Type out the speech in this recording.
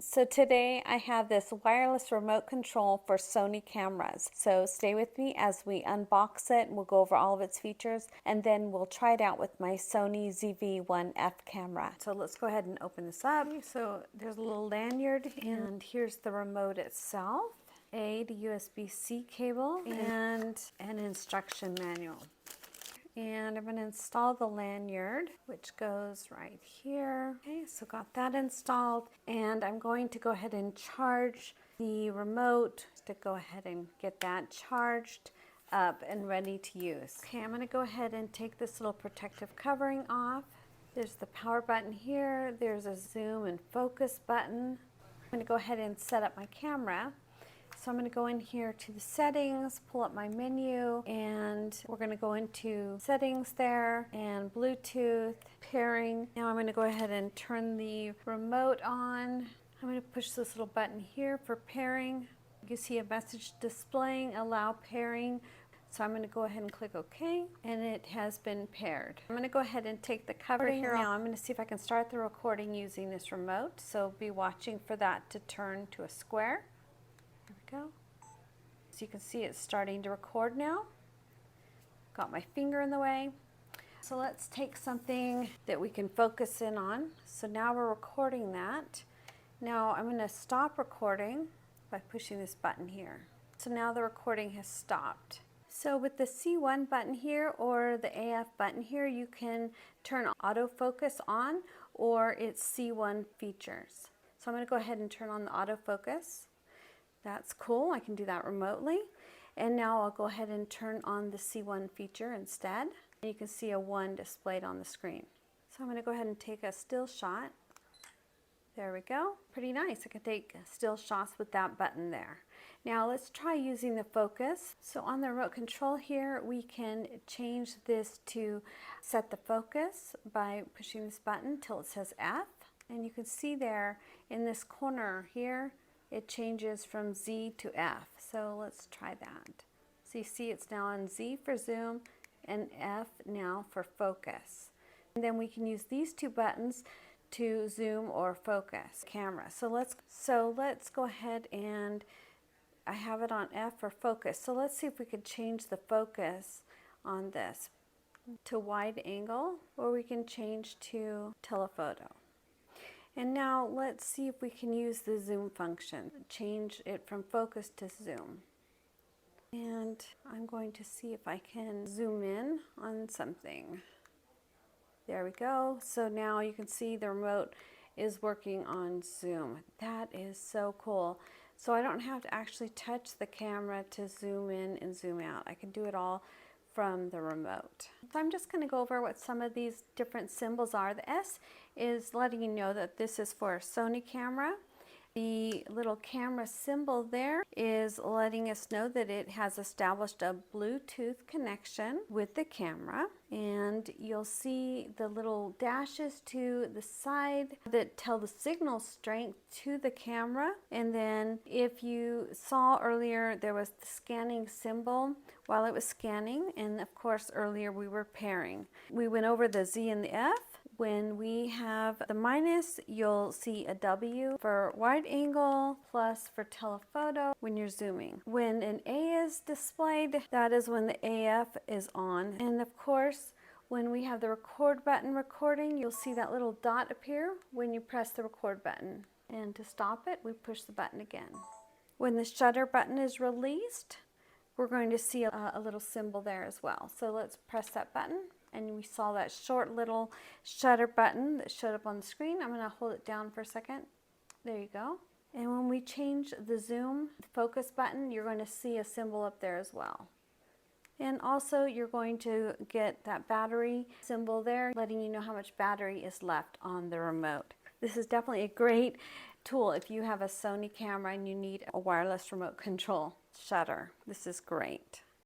So today I have this wireless remote control for Sony cameras. So stay with me as we unbox it. We'll go over all of its features and then we'll try it out with my Sony ZV-1F camera. So let's go ahead and open this up. So there's a little lanyard and here's the remote itself. The USB-C cable and an instruction manual. And I'm going to install the lanyard, which goes right here. Okay, so got that installed, and I'm going to go ahead and charge the remote to go ahead and get that charged up and ready to use. Okay, I'm going to go ahead and take this little protective covering off. There's the power button here. There's a zoom and focus button. I'm going to go ahead and set up my camera. So I'm going to go in here to the settings, pull up my menu, and we're going to go into settings there and Bluetooth, pairing. Now I'm going to go ahead and turn the remote on. I'm going to push this little button here for pairing. You see a message displaying, allow pairing. So I'm going to go ahead and click OK, and it has been paired. I'm going to go ahead and take the cover here. Now I'm going to see if I can start the recording using this remote. So be watching for that to turn to a square. There we go. So you can see it's starting to record now. Got my finger in the way. So let's take something that we can focus in on. So now we're recording that. Now I'm going to stop recording by pushing this button here. So now the recording has stopped. So with the C1 button here or the AF button here, you can turn autofocus on or its C1 features. So I'm going to go ahead and turn on the autofocus. That's cool, I can do that remotely. And now I'll go ahead and turn on the C1 feature instead. And you can see a 1 displayed on the screen. So I'm going to go ahead and take a still shot. There we go. Pretty nice. I can take still shots with that button there. Now let's try using the focus. So on the remote control here, we can change this to set the focus by pushing this button till it says F. And you can see there in this corner here, it changes from Z to F. So let's try that. So you see it's now on Z for zoom and F now for focus. And then we can use these two buttons to zoom or focus camera. So let's go ahead and I have it on F for focus. So let's see if we could change the focus on this to wide angle, or we can change to telephoto. And now let's see if we can use the zoom function. Change it from focus to zoom. And I'm going to see if I can zoom in on something. There we go. So now you can see the remote is working on zoom. That is so cool. So I don't have to actually touch the camera to zoom in and zoom out. I can do it all from the remote. So I'm just going to go over what some of these different symbols are. The S is letting you know that this is for a Sony camera. The little camera symbol there is letting us know that it has established a Bluetooth connection with the camera. And you'll see the little dashes to the side that tell the signal strength to the camera. And then if you saw earlier, there was the scanning symbol while it was scanning. And of course, earlier we were pairing. We went over the Z and the F. When we have the minus, you'll see a W for wide angle, plus for telephoto when you're zooming. When an A is displayed, that is when the AF is on. And of course, when we have the record button recording, you'll see that little dot appear when you press the record button. And to stop it, we push the button again. When the shutter button is released, we're going to see a little symbol there as well. So let's press that button. And we saw that short little shutter button that showed up on the screen. I'm going to hold it down for a second. There you go. And when we change the zoom, the focus button, you're going to see a symbol up there as well. And also you're going to get that battery symbol there, letting you know how much battery is left on the remote. This is definitely a great tool if you have a Sony camera and you need a wireless remote control shutter. This is great.